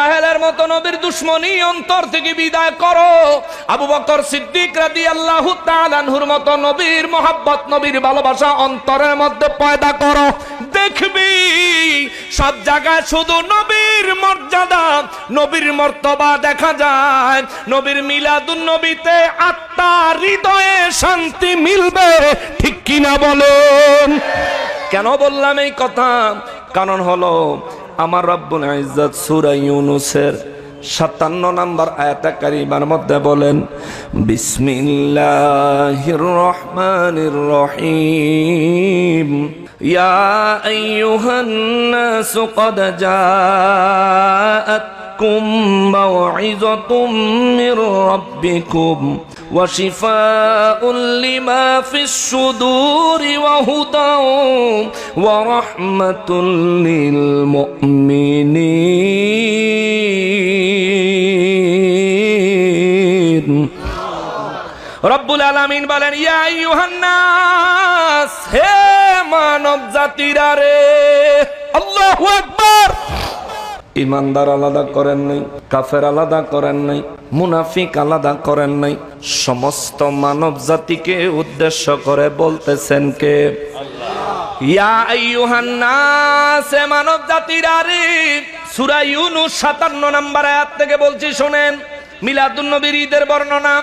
জাহেলের মতো নবীর দুশমনী অন্তর থেকে বিদায় করো। আবু বকর সিদ্দিক রাদিয়াল্লাহু তাআলা আনহুর মতো নবীর মহব্বত, নবীর ভালোবাসা অন্তরের মধ্যে পয়দা করো। দেখবি সব জায়গায় শুধু নবীর মর্যাদা, নবীর মর্তবা দেখা যায়। নবীর মিলাদুন নবীতে আত্মা হৃদয়ে শান্তি মিলবে, ঠিক কিনা বলেন? কেন বললাম এই কথা? কারণ হলো আমার রব্বুল ইজ্জত সূরা ইউনূসের 57 নম্বর আয়াতে কারিমার মধ্যে বলেন, বিসমিল্লাহির রহমানির রহিম, ইয়া আইয়ুহান নাস ক্বাদ জাআতকুম মাউইযাতুম মির রাব্বিকুম ওয়া শিফাউন লিমা ফিস সুদুরি ওয়া হুদাও ওয়া রাহমাতুল লিল মুমিনিন। রব্বুল আলামিন বলেন, ইয়া আইয়ুহান নাস, হে মানব জাতিরা রে। আল্লাহু আকবার। ইমানদার আলাদা করেন নাই, কাফের আলাদা করেন নাই, মুনাফিক আলাদা করেন নাই, সমস্ত মানব জাতিকে উদ্দেশ্য করে বলতেছেন কে? আল্লাহ। ইয়া আইয়ুহান নাস, হে মানব জাতিরা রে। সূরা ইউনূস 57 নম্বর আয়াত থেকে বলছি, শুনেন। মিলাদুন নবীর ঈদের বর্ণনা।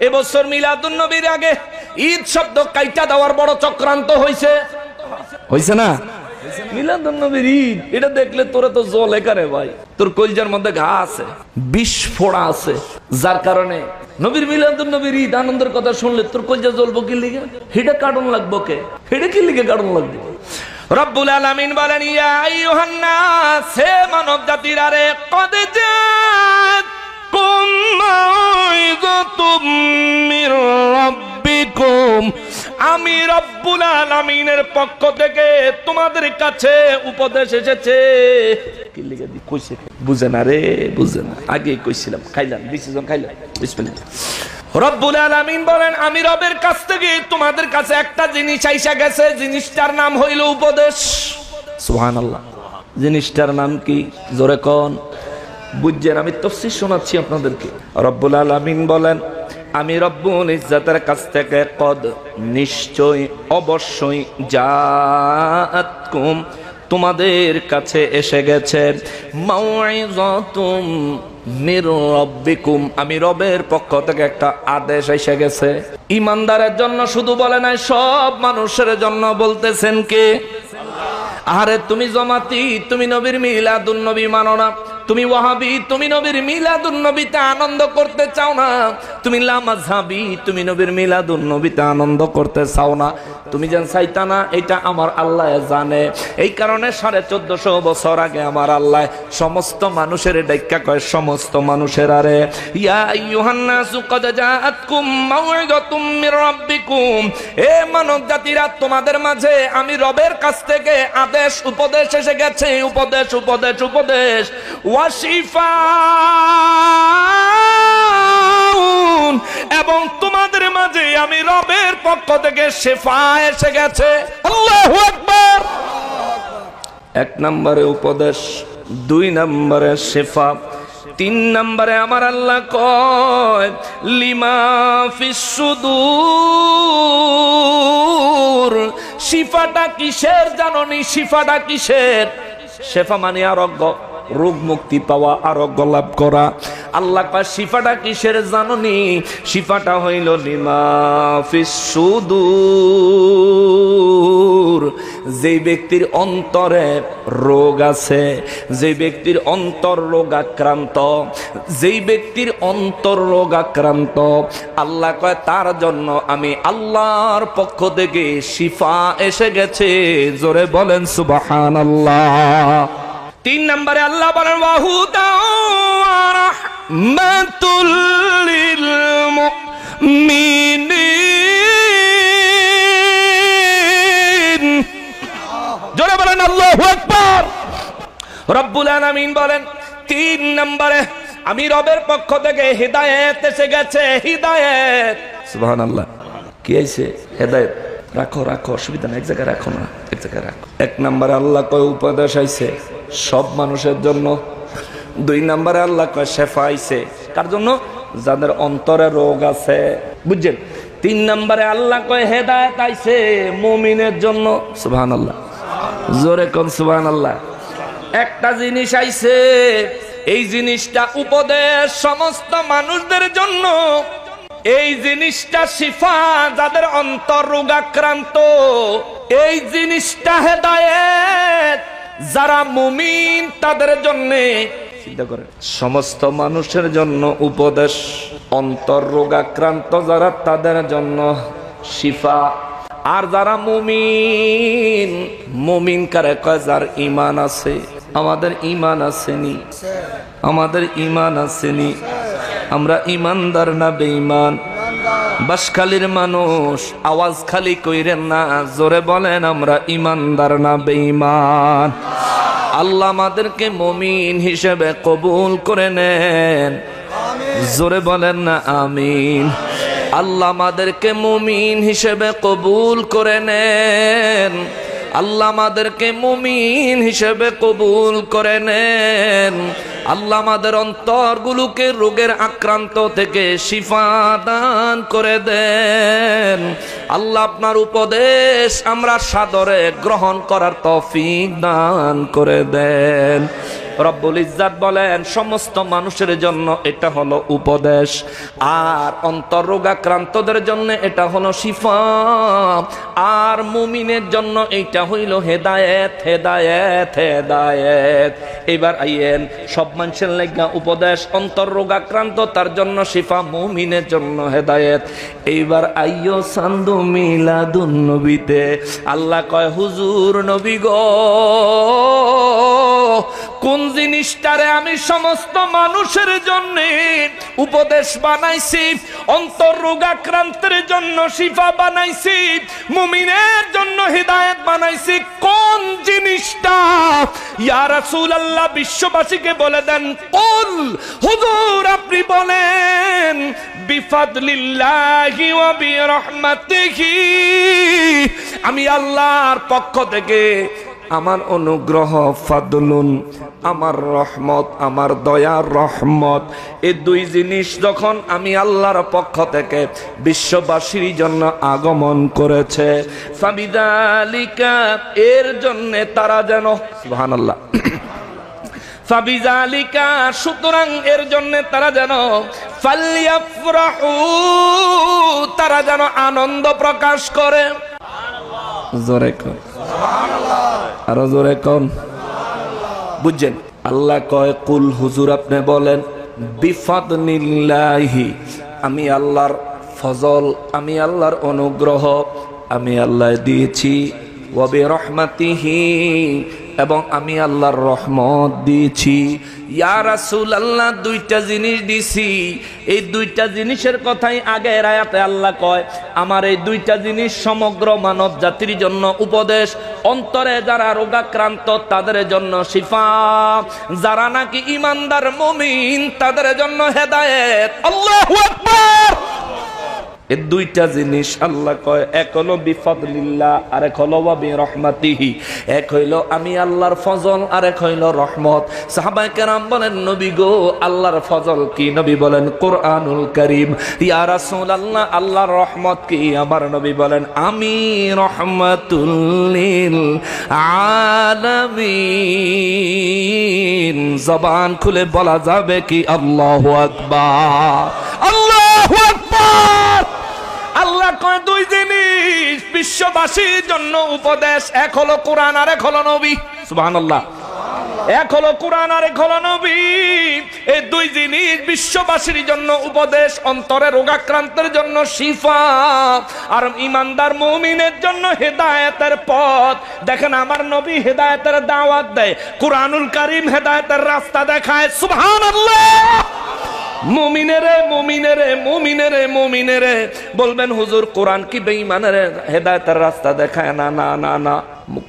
এবছর মিলাদুন নবীর আগে ঈদ শব্দ কাইটা দেওয়ার বড় চক্রান্ত হইছে না? মিলাদুন নবীর ঈদ, এটা দেখলে তোরে তো জ্বলে কারে ভাই, তোর কলজার মধ্যে ঘা আছে, বিষ ফোড়া আছে, যার কারণে নবীর মিলাদুন নবীর ঈদ আনন্দের কথা শুনলে তোর কলজা জ্বলবো কি লিগে? হেডা কারণ লাগবো কে? হেডা কি লিগে কারণ লাগবে? রব্বুল আলামিন বলেন, ইয়া আইয়ুহান নাস, হে মানব জাতিরা রে, ক্বাদ জাআতকুম মাউইযাতুম মির রাব্বিকুম, আমি রব্বুল আলামিনের পক্ষ থেকে তোমাদের কাছে উপদেশ এসেছে। কি লিখে দি কইছে? বুঝে না রে, বুঝে না। আগে কইছিলাম, খাইলাম, ডিসিশন খাইলাম। বিসমিল্লাহ। রব্বুল আলামিন বলেন, আমি রবের কাছ থেকে তোমাদের কাছে একটা জিনিস আইসা গেছে, জিনিসটার নাম হইল উপদেশ। সুবহানাল্লাহ। জিনিসটার নাম কি? জোরে কোন? বুঝছেন? আমি তাফসীর শোনাচ্ছি আপনাদেরকে। রব্বুল আলামিন বলেন, আমি রব্বুল ইজ্জতের কাছ থেকে কদ, নিশ্চয়, অবশ্যই, জাআতকুম, তোমাদের কাছে এসে গেছে, মাউইযাতুম মির রাব্বিকুম, আমি রবের পক্ষ থেকে একটা আদেশ এসে গেছে। ইমানদারের জন্য শুধু বলে নাই, সব মানুষের জন্য বলতেছেন কে? আরে তুমি জামাতি, তুমি নবীর মিলাদুন নবী মানো না, তুমি ওয়াহাবি, তুমি নবীর মিলাদুন নবীতে আনন্দ করতে চাও না, তুমি লামাযহাবি, তুমি নবীর মিলাদুন নবীতে আনন্দ করতে চাও না, তুমি যেন চাইতা না, এটা আমার আল্লাহ জানে। এই কারণে 1450 বছর আগে আমার আল্লাহ সমস্ত মানুষের ডাইক্কা কয়, সমস্ত মানুষের আরে, ইয়া আইয়ুহান নাসু ক্বাদ জাআতকুম মাউইযাতুম মির রাব্বিকুম, এ মানব জাতিরা, তোমাদের মাঝে আমি রবের কাছ থেকে আদেশ, উপদেশ এসে গেছে, উপদেশ, উপদেশ, উপদেশ। ওয়াশিফাউন, এবং তোমাদের মাঝে আমি রবের পক্ষ থেকে শিফা এসে গেছে। আল্লাহু আকবার। 1 নম্বরে উপদেশ, 2 নম্বরে শিফা, 3 নম্বরে আমার আল্লাহ কয়, লিমা ফিস সুদূর। শিফাটা কিসের জানোনি? শিফাটা কিসের? শিফা মানে আরোগ্য, রোগ মুক্তি পাওয়া, আরোগ্য লাভ করা। আল্লাহ কয় শিফাটা কিসের জানোনি? শিফাটা হইল লিমা ফিস সুদূর। যে ব্যক্তির অন্তরে রোগ আছে, যে ব্যক্তির অন্তর রোগ আক্রান্ত, যেই ব্যক্তির অন্তর রোগ আক্রান্ত, আল্লাহ কয় তার জন্য আমি আল্লাহর পক্ষ থেকে শিফা এসে গেছে। জোরে বলেন সুবহানাল্লাহ। 3 নম্বরে আল্লাহ বলেন, ওয়াহুদাও ওয়া রাহমাতুল লিল মুমিনিন। জোরে বলেন আল্লাহু আকবার। রব্বুল আলামিন বলেন, 3 নম্বরে আমি রবের পক্ষ থেকে হিদায়াত এসে গেছে। হিদায়াত, সুবহানাল্লাহ। কি আছে? হিদায়াত। রাখো রাখো, অসুবিধা নেই, এক জায়গায় রাখো না, এক জায়গায় রাখো। 1 নম্বরে আল্লাহ কয় উপদেশ আইছে সব মানুষের জন্য। 2 নম্বরে আল্লাহ কয় শেফা আইছে কার জন্য? যাদের অন্তরে রোগ আছে, বুঝছেন? 3 নম্বরে আল্লাহ কয় হেদায়েত আইছে মুমিনের জন্য। সুবহানাল্লাহ, জোরে কোন সুবহানাল্লাহ। একটা জিনিস আইছে, এই জিনিসটা উপদেশ সমস্ত মানুষদের জন্য। এই জিনিসটা শিফা যাদের অন্তর রোগাক্রান্ত। এই জিনিসটা হেদায়েত যারা মুমিন তাদের জন্য। চিন্তা করেন, সমস্ত মানুষের জন্য উপদেশ, অন্তর রোগাক্রান্ত যারা তাদের জন্য শিফা। আর যারা মুমিন, মুমিন কারে কয়? যার ঈমান আছে। আমাদের ঈমান আসেনি? আমাদের ঈমান আসেনি? আমরা ঈমানদার না বেঈমান? বাসখালীর মানুষ আওয়াজ খালি কইরেন না, জোরে বলেন আমরা ঈমানদার না বেঈমান? আল্লাহ আমাদেরকে মুমিন হিসেবে কবুল করে নেন, জোরে বলেন না আমিন। আল্লাহ আমাদেরকে মুমিন হিসেবে কবুল করে নেন। আল্লাহ আমাদেরকে মুমিন হিসেবে কবুল করে নেন। আল্লাহ আমাদের অন্তরগুলোকে রোগের আক্রান্ত থেকে শিফা দান করে দেন। আল্লাহ আপনার উপদেশ আমরা সাদরে গ্রহণ করার তৌফিক দান করে দেন। রব্বুল ইজ্জাত বলেন সমস্ত মানুষের জন্য এটা হলো উপদেশ, আর অন্তর রোগাক্রান্তদের জন্য এটা হলো শিফা, আর মুমিনের জন্য এইটা হইল হেদায়েত। হেদায়েত, হেদায়েত। এবার আইয়েন, সব মানুষের লাগা উপদেশ, অন্তর রোগাক্রান্ত তার জন্য শিফা, মুমিনের জন্য হেদায়েত। এইবার আইয়ো চান্দু মিলাদুন নবীতে। আল্লাহ কয় হুজুর নবী গো, কোন জিনিসটারে আমি সমস্ত মানুষের জন্য উপদেশ বানাইছি, অন্তর রোগাক্রান্তের জন্য শিফা বানাইছি, মুমিনের জন্য হিদায়াত বানাইছি, কোন জিনিসটা? ইয়া রাসূলুল্লাহ বিশ্ববাসীকে বলে দেন। কুল, হুজুর আপনি বলেন, বিফাদলিল্লাহি ওয়া বিরহমাতিহি, আমি আল্লাহর পক্ষ থেকে আমার অনুগ্রহ, ফাদলুন আমার রহমত, আমার দয়ার রহমত, এই 2 জিনিস যখন আমি আল্লাহর পক্ষ থেকে বিশ্ববাসীর জন্য আগমন করেছে, ফাবিযালিকা, এর জন্য তারা যেন, সুবহানাল্লাহ, ফাবিযালিকা, সুতরাং এর জন্য তারা যেন, ফালইয়াফরাহু, তারা যেন আনন্দ প্রকাশ করে। জোরে কর সুবহানাল্লাহ, আরো জোরে কোন। বুঝছেন? আল্লাহ কয় কুল, হুজুর আপনি বলেন, বিফাদলিল্লাহি, আমি আল্লাহর ফজল, আমি আল্লাহর অনুগ্রহ আমি আল্লাহ দিয়েছি, ওয়া বিরহমাতিহি, এবং আমি আল্লাহর রহমত দিয়েছি। ইয়া রাসূলুল্লাহ, 2টা জিনিস দিছি। এই 2টা জিনিসের কথাই আগের আয়াতে আল্লাহ কয়, আমার এই 2টা জিনিস সমগ্র মানব জাতির জন্য উপদেশ, অন্তরে যারা রোগাক্রান্ত তাদের জন্য শিফা, যারা নাকি ঈমানদার মুমিন তাদের জন্য হেদায়েত। আল্লাহু আকবার। এই 2টা জিনিস আল্লাহ কয়, এক হলো বিফাদলিল্লাহ, আর এক হলো ওয়া বিরহমাতিহি। এক হইল আমি আল্লাহর ফজল, আর এক হইল রহমত। সাহাবায়ে কেরাম বলেন, নবী গো আল্লাহর ফজল কি? নবী বলেন কোরআনুল কারীম। ইয়া রাসূলুল্লাহ, আল্লাহর রহমত কি? আমার নবী বলেন আমি রহমাতুল লিল আলামিন। জবান খুলে বলা যাবে কি আল্লাহু আকবার, আল্লাহু আকবার। আল্লাহ কয় 2 জিনিস বিশ্ববাসীর জন্য উপদেশ, এক হলো কোরআন আর এক হলো নবী। সুবহানাল্লাহ। এক হলো কোরআন আর এক হলো নবী। এই 2 জিনিস বিশ্ববাসীর জন্য উপদেশ, অন্তরে রোগাক্রান্তের জন্য শিফা, আর ঈমানদার মুমিনের জন্য হেদায়েতের পথ। দেখেন আমার নবী হেদায়েতের দাওয়াত দেয়, কোরআনুল কারীম হেদায়েতের রাস্তা দেখায়। সুবহানাল্লাহ। মুমিনেরে মুমিনেরে মুমিনেরে মুমিনেরে বলবেন হুজুর কোরআন কি বেঈমানের হেদায়েতের রাস্তা দেখায় না? না না না,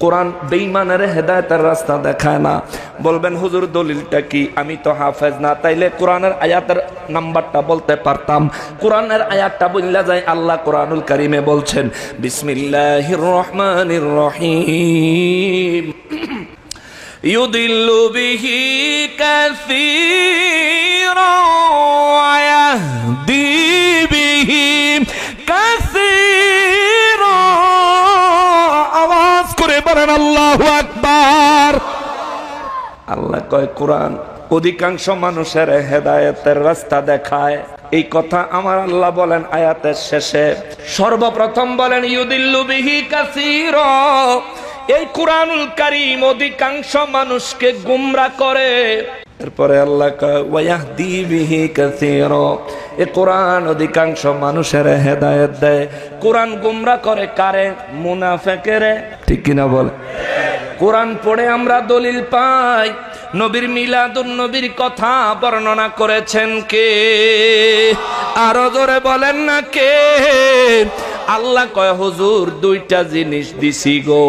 কোরআন বেঈমানের হেদায়েতের রাস্তা দেখায় না। বলবেন হুজুর দলিলটা কি? আমি তো হাফেজ না, তাইলে কোরআনের আয়াতের নাম্বারটা বলতে পারতাম। কোরআনের আয়াতটা বললা যায়, আল্লাহ কোরআনুল কারীমে বলছেন বিসমিল্লাহির রহমানির রহিম, ইউদিল্লু বিহি কাসীরা ওয়া ইয়াহদি বিহি কাসীরা। আওয়াজ করে বলেন আল্লাহু আকবার। আল্লাহ কয় কোরআন অধিকাংশ মানুষের হেদায়েতের রাস্তা দেখায়। এই কথা আমার আল্লাহ বলেন আয়াতের শেষে। সর্বপ্রথম বলেন ইউদিল্লু বিহি কাসীরা, এই কোরআনুল কারীম অধিকাংশ মানুষকে গোমরা করে। এরপরে আল্লাহ কয় ওয়া ইয়াহদি বিহি কাসীরা, এই কোরআন অধিকাংশ মানুষের হেদায়েত দেয়। কোরআন গোমরা করে কারে? মুনাফিকেরে, ঠিক কিনা বল? কোরআন পড়ে আমরা দলিল পাই। নবীর মিলাদুন নবীর কথা বর্ণনা করেছেন কে? আরো জোরে বলেন না কে? আল্লাহ কয় হুজুর দুইটা জিনিস দিছি গো,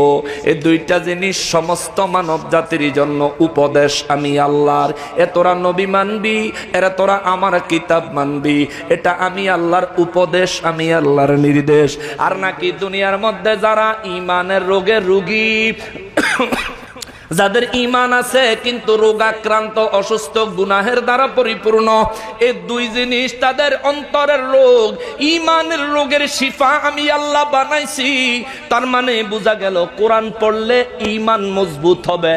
এই দুইটা জিনিস সমস্ত মানব জাতির জন্য উপদেশ আমি আল্লাহর। এ তোরা নবী মানবি, এরা তোরা আমার কিতাব মানবি, এটা আমি আল্লাহর উপদেশ, আমি আল্লাহর নির্দেশ। আর নাকি দুনিয়ার মধ্যে যারা ঈমানের রোগে রোগী, যাদের ঈমান আছে কিন্তু রোগাক্রান্ত, অসুস্থ, গুনাহের দ্বারা পরিপূর্ণ, এই দুই জিনিস তাদের অন্তরের রোগ। ঈমানের রোগের শিফা আমি আল্লাহ বানাইছি। তার মানে বোঝা গেল কোরআন পড়লে ঈমান মজবুত হবে,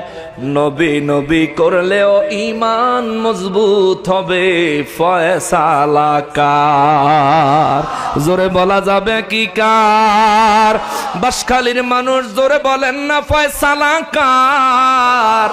নবী নবী করলেও ঈমান মজবুত হবে। ফয়সালা কার? জোরে বলা যাবে কি কার? বাসখালীর মানুষ জোরে বলেন না ফয়সালা কার?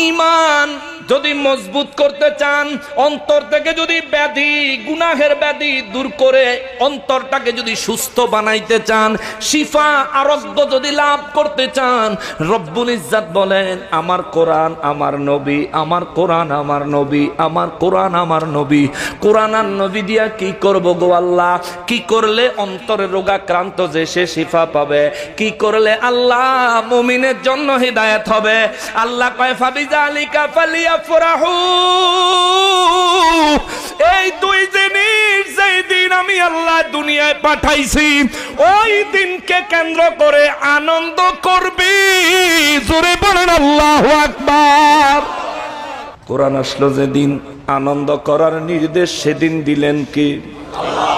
ঈমান যদি মজবুত করতে চান, অন্তর থেকে যদি ব্যাধি, গুনাহের ব্যাধি দূর করে অন্তরটাকে যদি সুস্থ বানাইতে চান, শিফা আরোগ্য যদি লাভ করতে চান, রব্বুল ইজ্জত বলেন আমার কোরআন আমার নবী, আমার কোরআন আমার নবী, আমার কোরআন আমার নবী। কোরআন আর নবী দিয়া কি করব গো আল্লাহ? কি করলে অন্তরে রোগাক্রান্ত যে সে শিফা পাবে? কি করলে আল্লাহ মুমিনের জন্য হিদায়াত হবে? আল্লাহ কয় ফাবিযালিকা ফালিয়া ফরাহু। এই দুই জিনিস যেই দিন আমি আল্লাহ দুনিয়ায় পাঠাইছি, ওই দিনকে কেন্দ্র করে আনন্দ করবি। জোরে বলেন আল্লাহু আকবার। কোরআন আসলো যেদিন, আনন্দ করার নির্দেশ সেদিন দিলেন কি? আল্লাহ।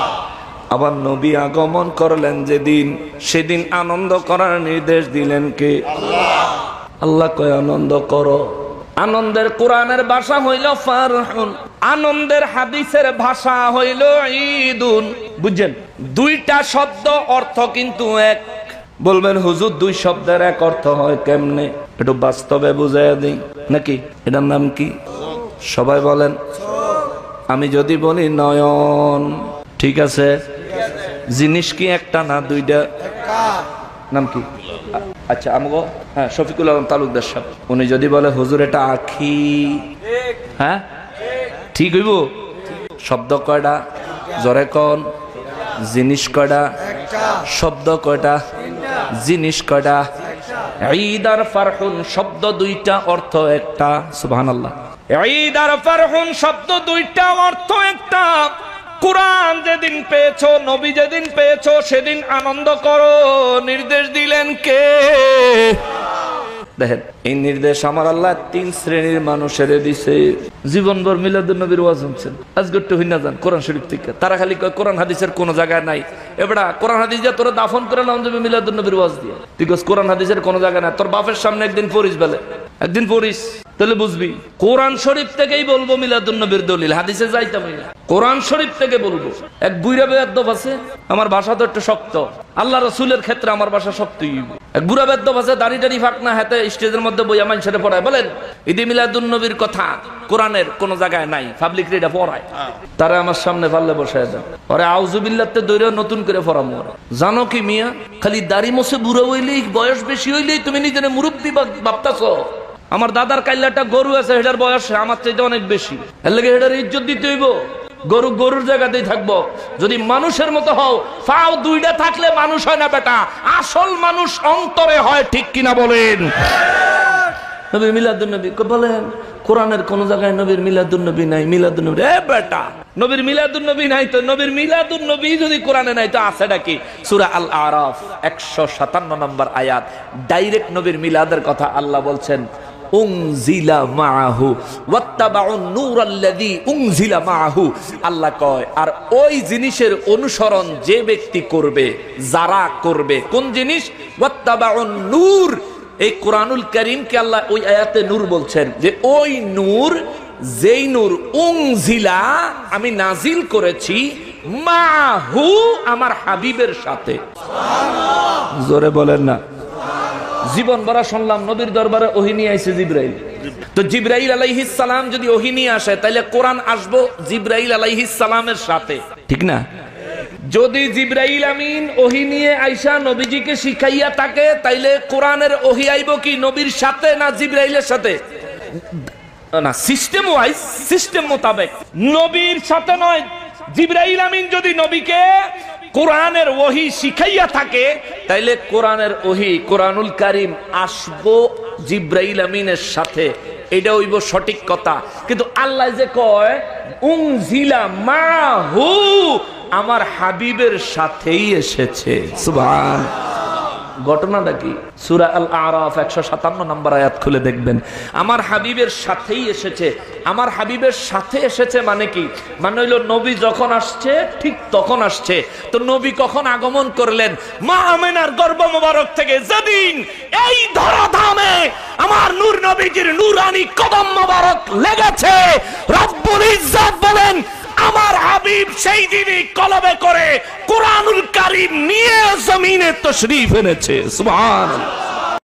আবার নবী আগমন করলেন যেদিন, সেদিন আনন্দ করার নির্দেশ দিলেন কে? আল্লাহ। আল্লাহ কয় আনন্দ করো। আনন্দের কোরআনের ভাষা হইল ফারহুন, আনন্দের হাদিসের ভাষা হইল ঈদুন। বুঝছেন? দুইটা শব্দ অর্থ কিন্তু এক। বলবেন হুজুর দুই শব্দের এক অর্থ হয় কেমনে? একটু বাস্তবে বুঝাইয়া দিই নাকি? এটার নাম কি? সবাই বলেন। আমি যদি বলি নয়ন, ঠিক আছে? জিনিস কি একটা না দুইটা? নাম কি? আচ্ছা আমগো হ্যাঁ শফিকুল আলম তালুকদার সাহেব, উনি যদি বলে হুজুর এটা আখি, হ্যাঁ ঠিক হইব? শব্দ কয়টা? জোরে কোন? জিনিস কয়টা? শব্দ কয়টা? জিনিস কয়টা? ঈদ আর ফারহুন শব্দ দুইটা, অর্থ একটা। সুবহানাল্লাহ। ঈদ আর ফারহুন শব্দ দুইটা, অর্থ একটা। কোরআন যেদিন পেয়েছো, নবী যেদিন পেয়েছো, সেদিন আনন্দ করো। নির্দেশ দিলেন কে? দেখেন এই নির্দেশ আমার আল্লাহ তিন শ্রেণীর মানুষের দিছে। জীবনভর মিলাদুন নবীর ওয়াজ শুনছেন, আজকে একটু হইনা যান কোরআন শরীফ থেকে। তারা খালি কয় কোরআন হাদিসের কোন জায়গায় নাই। এবারে কোরআন হাদিস দিয়ে তোরা দাফন করে নাম যাবে মিলাদুন নবীর ওয়াজ দিয়ে। তুই কস কোরআন হাদিসের কোন জায়গায় নাই, তোর বাপের সামনে একদিন পড়িস, বেলে একদিন পড়িস, তাহলে বুঝবি। কোরআন শরীফ থেকেই বলবো মিলাদুন নবীর দলিল, হাদিসে যাইতাম না, কোরআন শরীফ থেকে বলবো। এক বুইরা বেয়াদব আছে, আমার ভাষা তো একটু শক্ত, আল্লাহ রাসূলের ক্ষেত্রে আমার ভাষা শক্তই। এক বুড়া বেয়াদব আছে, দাড়ি টাড়ি ফাঁক না, হাতে স্টেজের মধ্যে বইয়া মানুষের পড়ায়, বলেন ঈদে মিলাদুন নবীর কথা কোরআনের কোন জায়গায় নাই, পাবলিক রেডা পড়ায়। তারা আমার সামনে পারলে বসায় দেন, ওরে আউযুবিল্লাহতে দইরা নতুন করে পড়ামু। জানো কি মিয়া, খালি দাড়ি মোছে বুড়া হইলেই, বয়স বেশি হইলেই তুমি নিজের মুরব্বি ভাবতাছো। আমার দাদার কাইল্লাটা গরু আছে, এটার বয়স আমার চাইতে অনেক বেশি, এর লাগে এটার ইজ্জত দিতে হইব। গরু গরুর জায়গাতেই থাকবো। যদি মানুষের মতো হও, পাও দুইটা থাকলে মানুষ হয় না বেটা, আসল মানুষ অন্তরে হয়, ঠিক কিনা বলেন? নবীর মিলাদুন নবী বলেন কোরআনের কোন জায়গায় নবীর মিলাদুন নবী নাই। মিলাদুন নবী, এ বেটা নবীর মিলাদুন নবী নাই তো, নবীর মিলাদুন নবী যদি কোরআনে নাই তো আছেটা কি? সূরা আল আরাফ 157 নম্বর আয়াত, ডাইরেক্ট নবীর মিলাদের কথা আল্লাহ বলছেন। উনজিলা মাআহু ওয়াত্তাবাউন নূরাল্লাযী উনজিলা মাআহু। আল্লাহ কয় আর ওই জিনিসের অনুসরণ যে ব্যক্তি করবে, যারা করবে, কোন জিনিস? ওয়াত্তাবাউন নূর। এই কোরআনুল কারীমকে আল্লাহ ওই আয়াতে নূর বলছেন, যে ওই নূর, যেই নূর উনজিলা আমি নাজিল করেছি, মাহু আমার হাবিবের সাথে। সুবহানাল্লাহ, জোরে বলেন না। জীবন ভরা শুনলাম নবীর দরবারে ওহী নিয়ে আইছে জিবরাইল। তো জিবরাইল আলাইহিস সালাম যদি ওহী নিয়ে আসে, তাহলে কোরআন আসবো জিবরাইল আলাইহিস সালামের সাথে, ঠিক না? যদি জিবরাইল আমিন ওহী নিয়ে আইসা নবীজিকে শিখাইয়া থাকে, তাইলে কোরআনের ওহী আইব কি নবীর সাথে না জিবরাইলের সাথে? না, সিস্টেম ওয়াইজ, সিস্টেম মোতাবেক নবীর সাথে নয়। জিবরাইল আমিন যদি নবীকে কোরআনের ওহী শিখাইয়া থাকে, তাইলে কোরআনের ওহী, কোরআনুল কারীম আসবো জিবরাইল আমিনের সাথে, এটা হইব সঠিক কথা। কিন্তু আল্লাহ যে কয় উনজিলা মাহু, আমার হাবিবের সাথেই এসেছে। সুবহানাল্লাহ। ঘটনাটা কি? সূরা আল আরাফ 157 নম্বর আয়াত খুলে দেখবেন। আমার হাবিবের সাথেই এসেছে। আমার হাবিবের সাথে এসেছে মানে কি? মানে হইল নবী যখন আসছে ঠিক তখন আসছে। তো নবী কখন আগমন করলেন? মা আমেনার গর্ভ মোবারক থেকে যেদিন এই ধরাধামে আমার নূর নবীজির নূরানি কদম মোবারক লেগেছে, রব্বুল ইজ্জত বলেন আমার হাবিব সেই দিনই কলবে করে কোরআনুল কারীম নিয়ে জমিনে তশরীফ এনেছে। সুবহানাল্লাহ।